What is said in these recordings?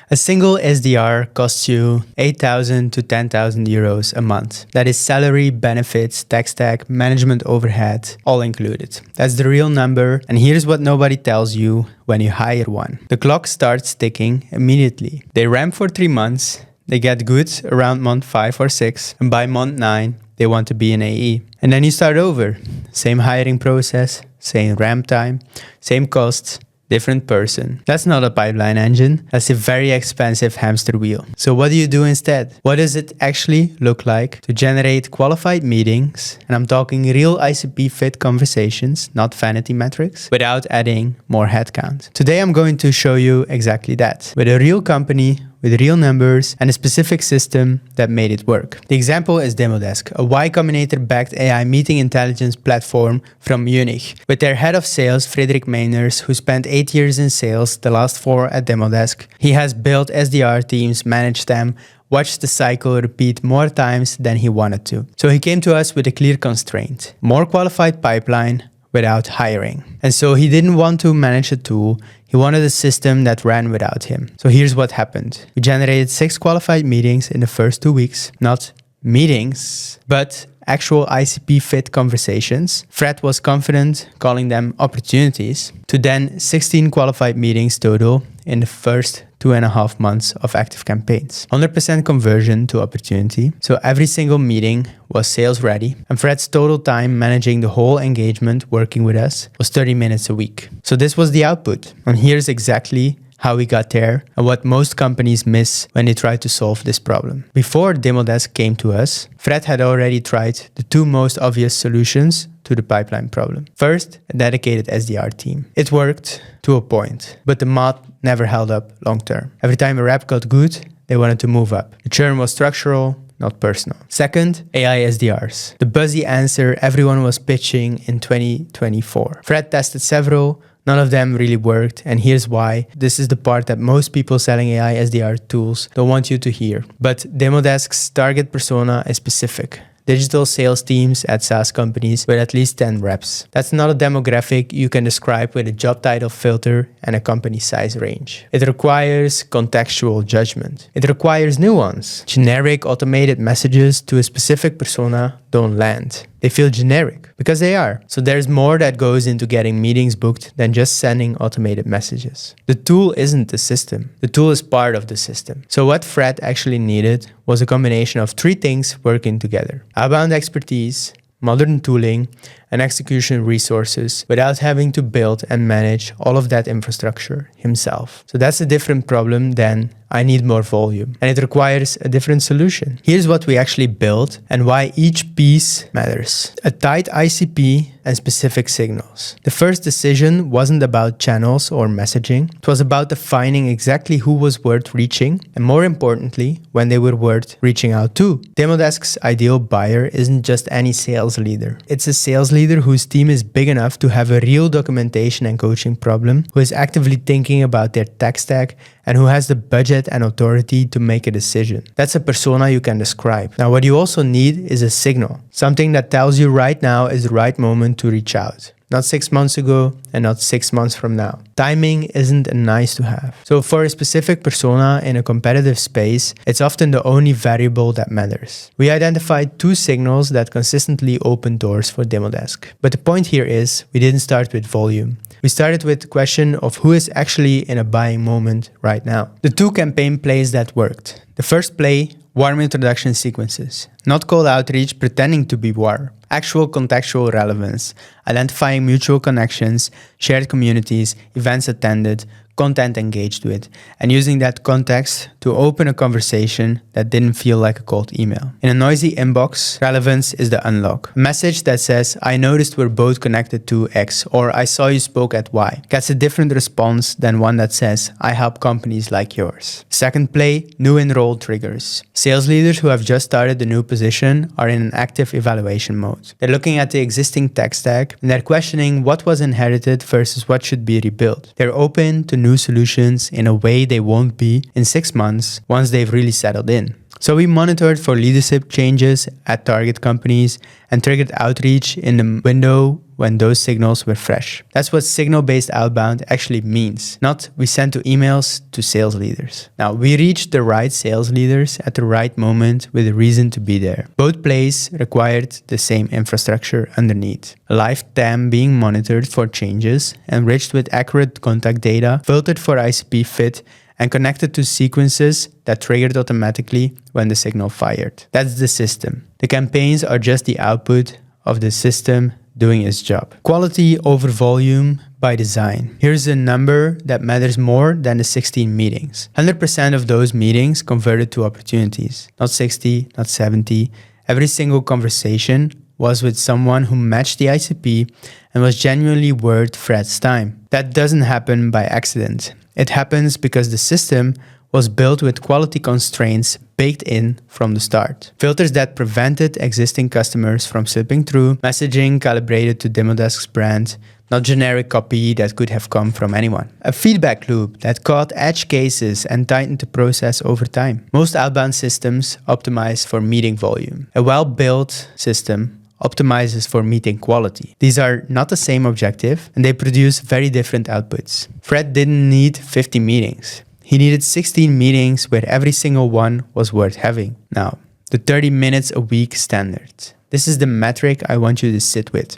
A single SDR costs you 8,000 to 10,000 euros a month. That is salary, benefits, tech stack, management overhead, all included. That's the real number, and here's what nobody tells you when you hire one. The clock starts ticking immediately. They ramp for 3 months, they get good around month 5 or 6, and by month 9, they want to be an AE. And then you start over. Same hiring process, same ramp time, same costs, different person. That's not a pipeline engine. That's a very expensive hamster wheel. So what do you do instead? What does it actually look like to generate qualified meetings? And I'm talking real ICP fit conversations, not vanity metrics, without adding more headcount. Today I'm going to show you exactly that with a real company, with real numbers and a specific system that made it work. The example is Demodesk, a Y Combinator-backed AI meeting intelligence platform from Munich, with their head of sales, Friedrich Meiners, who spent 8 years in sales, the last 4 at Demodesk. He has built SDR teams, managed them, watched the cycle repeat more times than he wanted to. So he came to us with a clear constraint: more qualified pipeline without hiring. And so he didn't want to manage a tool. He wanted a system that ran without him. So here's what happened. We generated 6 qualified meetings in the first 2 weeks. Not meetings, but actual ICP fit conversations. Fred was confident calling them opportunities, to then 16 qualified meetings total in the first 2.5 months of active campaigns. 100% conversion to opportunity. So every single meeting was sales ready, and Fred's total time managing the whole engagement working with us was 30 minutes a week. So this was the output. And here's exactly how we got there and what most companies miss when they try to solve this problem. Before Demodesk came to us, Fred had already tried the 2 most obvious solutions to the pipeline problem. First, a dedicated SDR team. It worked to a point, but the math never held up long term. Every time a rep got good, they wanted to move up. The churn was structural, not personal. Second, AI SDRs. The buzzy answer everyone was pitching in 2024. Fred tested several. None of them really worked, and here's why. This is the part that most people selling AI SDR tools don't want you to hear. But Demodesk's target persona is specific. Digital sales teams at SaaS companies with at least 10 reps. That's not a demographic you can describe with a job title filter and a company size range. It requires contextual judgment. It requires nuance. Generic automated messages to a specific persona don't land. They feel generic because they are. So there's more that goes into getting meetings booked than just sending automated messages. The tool isn't the system. The tool is part of the system. So what Fred actually needed was a combination of 3 things working together: outbound expertise, modern tooling, and execution resources without having to build and manage all of that infrastructure himself. So that's a different problem than I need more volume, and it requires a different solution. Here's what we actually built and why each piece matters. A tight ICP and specific signals. The first decision wasn't about channels or messaging. It was about defining exactly who was worth reaching, and more importantly, when they were worth reaching out to. Demodesk's ideal buyer isn't just any sales leader. It's a sales leader whose team is big enough to have a real documentation and coaching problem, who is actively thinking about their tech stack, and who has the budget and authority to make a decision. That's a persona you can describe. Now, what you also need is a signal. Something that tells you right now is the right moment to reach out. Not 6 months ago and not 6 months from now. Timing isn't a nice to have. So for a specific persona in a competitive space, it's often the only variable that matters. We identified 2 signals that consistently open doors for Demodesk. But the point here is, we didn't start with volume. We started with the question of who is actually in a buying moment right now. The 2 campaign plays that worked. The first play, warm introduction sequences. Not cold outreach pretending to be warm. Actual contextual relevance, identifying mutual connections, shared communities, events attended, content engaged with, and using that context to open a conversation that didn't feel like a cold email. In a noisy inbox, relevance is the unlock. A message that says, I noticed we're both connected to X, or I saw you spoke at Y, gets a different response than one that says, I help companies like yours. Second play, new enroll triggers. Sales leaders who have just started the new position are in an active evaluation mode. They're looking at the existing tech stack and they're questioning what was inherited versus what should be rebuilt. They're open to new solutions in a way they won't be in 6 months once they've really settled in. So we monitored for leadership changes at target companies and triggered outreach in the window when those signals were fresh. That's what signal-based outbound actually means, not we send to emails to sales leaders. Now, we reached the right sales leaders at the right moment with a reason to be there. Both plays required the same infrastructure underneath. A live TAM being monitored for changes, enriched with accurate contact data, filtered for ICP fit, and connected to sequences that triggered automatically when the signal fired. That's the system. The campaigns are just the output of the system doing its job. Quality over volume by design. Here's a number that matters more than the 16 meetings. 100% of those meetings converted to opportunities. Not 60, not 70. Every single conversation was with someone who matched the ICP and was genuinely worth Fred's time. That doesn't happen by accident. It happens because the system was built with quality constraints baked in from the start. Filters that prevented existing customers from slipping through, messaging calibrated to Demodesk's brand, not generic copy that could have come from anyone. A feedback loop that caught edge cases and tightened the process over time. Most outbound systems optimize for meeting volume. A well-built system optimizes for meeting quality. These are not the same objective and they produce very different outputs. Fred didn't need 50 meetings. He needed 16 meetings where every single one was worth having. Now, the 30 minutes a week standard. This is the metric I want you to sit with.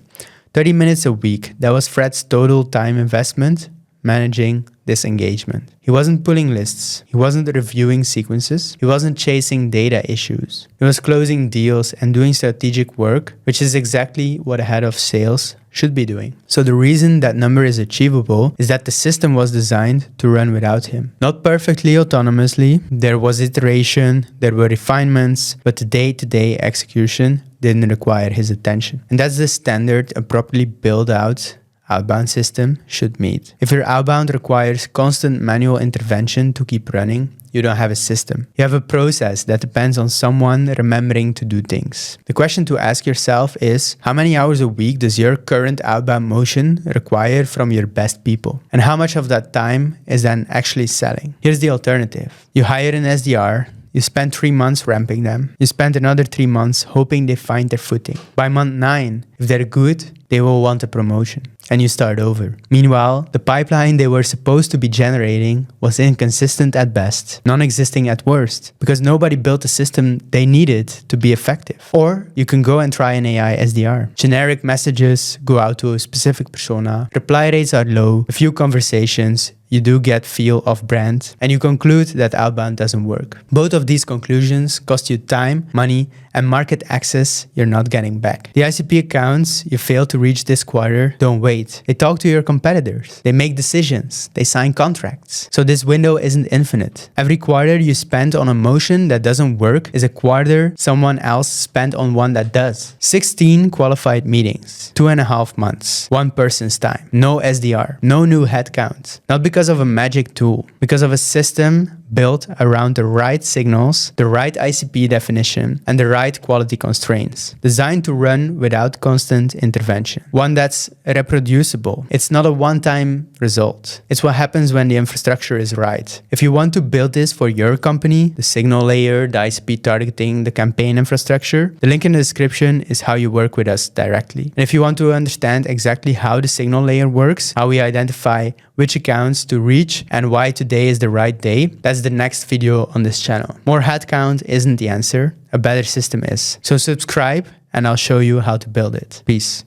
30 minutes a week, that was Fred's total time investment managing this engagement. He wasn't pulling lists. He wasn't reviewing sequences. He wasn't chasing data issues. He was closing deals and doing strategic work, which is exactly what a head of sales should be doing. So the reason that number is achievable is that the system was designed to run without him. Not perfectly autonomously. There was iteration, there were refinements, but the day-to-day execution didn't require his attention. And that's the standard a properly built out outbound system should meet. If your outbound requires constant manual intervention to keep running, you don't have a system. You have a process that depends on someone remembering to do things. The question to ask yourself is, how many hours a week does your current outbound motion require from your best people? And how much of that time is then actually selling? Here's the alternative. You hire an SDR, you spend 3 months ramping them. You spend another 3 months hoping they find their footing. By month 9, if they're good, they will want a promotion. And you start over. Meanwhile, the pipeline they were supposed to be generating was inconsistent at best, non-existing at worst, because nobody built the system they needed to be effective. Or you can go and try an AI SDR. Generic messages go out to a specific persona, reply rates are low, a few conversations, you do get feel of brand, and you conclude that outbound doesn't work. Both of these conclusions cost you time, money, and market access you're not getting back. The ICP accounts you fail to reach this quarter don't wait. They talk to your competitors. They make decisions. They sign contracts. So this window isn't infinite. Every quarter you spend on a motion that doesn't work is a quarter someone else spent on one that does. 16 qualified meetings, 2.5 months, one person's time, no SDR, no new headcount. Not because of a magic tool, because of a system built around the right signals, the right ICP definition, and the right quality constraints, designed to run without constant intervention. One that's reproducible. It's not a one-time result. It's what happens when the infrastructure is right. If you want to build this for your company, the signal layer, the ICP targeting, the campaign infrastructure, the link in the description is how you work with us directly. And if you want to understand exactly how the signal layer works, how we identify which accounts to reach, and why today is the right day, that's the next video on this channel. More headcount isn't the answer, a better system is. So subscribe and I'll show you how to build it. Peace.